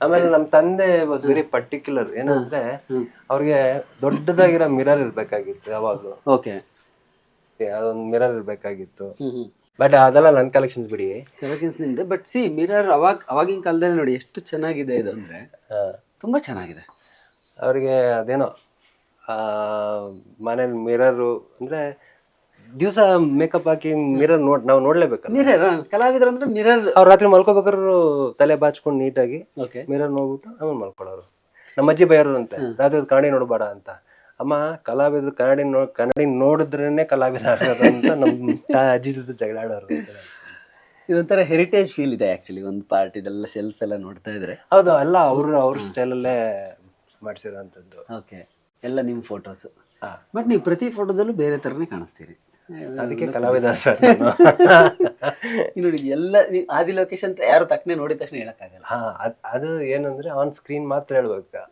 ಆಮೇಲೆ ನಮ್ ತಂದೆ ವಾಸ್ ವೆರಿ ಪರ್ಟಿಕ್ಯುಲರ್. ಏನಂದ್ರೆ ಅವ್ರಿಗೆ ದೊಡ್ಡದಾಗಿರೋ ಮಿರರ್ ಇರ್ಬೇಕಾಗಿತ್ತು ಯಾವಾಗ್ಲೂ. ಓಕೆ. ಅದೊಂದು ಮಿರರ್ ಇರ್ಬೇಕಾಗಿತ್ತು. ಬಟ್ ಅದೆಲ್ಲ ನನ್ ಕಲೆಕ್ಷನ್ಸ್ ಬಿಡಿ. ಕಲೆಕ್ಷನ್ಸ್ ನಿಂದೆ. ಬಟ್ ಸಿ ಮಿರರ್ ಅವಾಗಿನ ಕಾಲದಲ್ಲಿ ನೋಡಿ ಎಷ್ಟು ಚೆನ್ನಾಗಿದೆ ಇದು ಅಂದ್ರೆ, ತುಂಬಾ ಚೆನ್ನಾಗಿದೆ. ಅವ್ರಿಗೆ ಅದೇನೋ ಮನೇಲಿ ಮಿರರು ಅಂದ್ರೆ ದಿವಸ ಮೇಕಪ್ ಹಾಕಿ ಮಿರರ್ ನಾವು ನೋಡ್ಲೇಬೇಕಲ್ಲ. ಮಿರರ್ ಕಲಾವಿದ್ರು ಅಂದ್ರೆ ಮಿರರ್. ಅವ್ರು ರಾತ್ರಿ ಮಲ್ಕೋಬೇಕಾದ್ರು ತಲೆ ಬಾಚ್ಕೊಂಡು ನೀಟಾಗಿ ಓಕೆ. ಮಿರರ್ ನೋಡ್ಬಿಟ್ಟು ಆಮೇಲೆ ಮಲ್ಕೊಳ್ಳೋರು. ನಮ್ಮ ಅಜ್ಜಿ ಬೈಯೋರು ಅಂತೆ, ರಾತ್ರಿ ಕನ್ನಡಿ ನೋಡಬೇಡ ಅಂತ. ಅಮ್ಮ, ಕಲಾವಿದ್ರು ಕನ್ನಡಿ ನೋಡಿದ್ರೇನೆ ಕಲಾವಿದ ಆಗೋದು ಅಂತ ನಮ್ಮ ಅಜ್ಜಿ ಜೊತೆ ಜಗಳಾಡೋರು. ಇದೊಂಥರ ಹೆರಿಟೇಜ್ ಫೀಲ್ ಇದೆ ಆಕ್ಚುಲಿ. ಒಂದು ಪಾರ್ಟ್ ಇದೆಲ್ಲ ಶೆಲ್ಫ್ ಎಲ್ಲ ನೋಡ್ತಾ ಇದ್ರೆ. ಹೌದು, ಎಲ್ಲ ಅವ್ರ ಸ್ಟೈಲಲ್ಲೇ ಮಾಡಿಸಿರೋಂಥದ್ದು. ಓಕೆ. ಎಲ್ಲ ನಿಮ್ಮ ಫೋಟೋಸ್. ಬಟ್ ನೀವು ಪ್ರತಿ ಫೋಟೋದಲ್ಲೂ ಬೇರೆ ಥರನೇ ಕಾಣಿಸ್ತೀರಿ. ಅದಕ್ಕೆ ಕಲಾವಿದ ಸರ್. ನೋಡಿ ಎಲ್ಲ ಆದಿ ಲೊಕೇಶನ್ ಯಾರು ತಕ್ಷಣ ನೋಡಿದ ತಕ್ಷಣ ಹೇಳಕ್ಕಾಗಲ್ಲ. ಅದು ಏನಂದ್ರೆ ಆನ್ ಸ್ಕ್ರೀನ್ ಮಾತ್ರ ಹೇಳ್ಬೇಕು.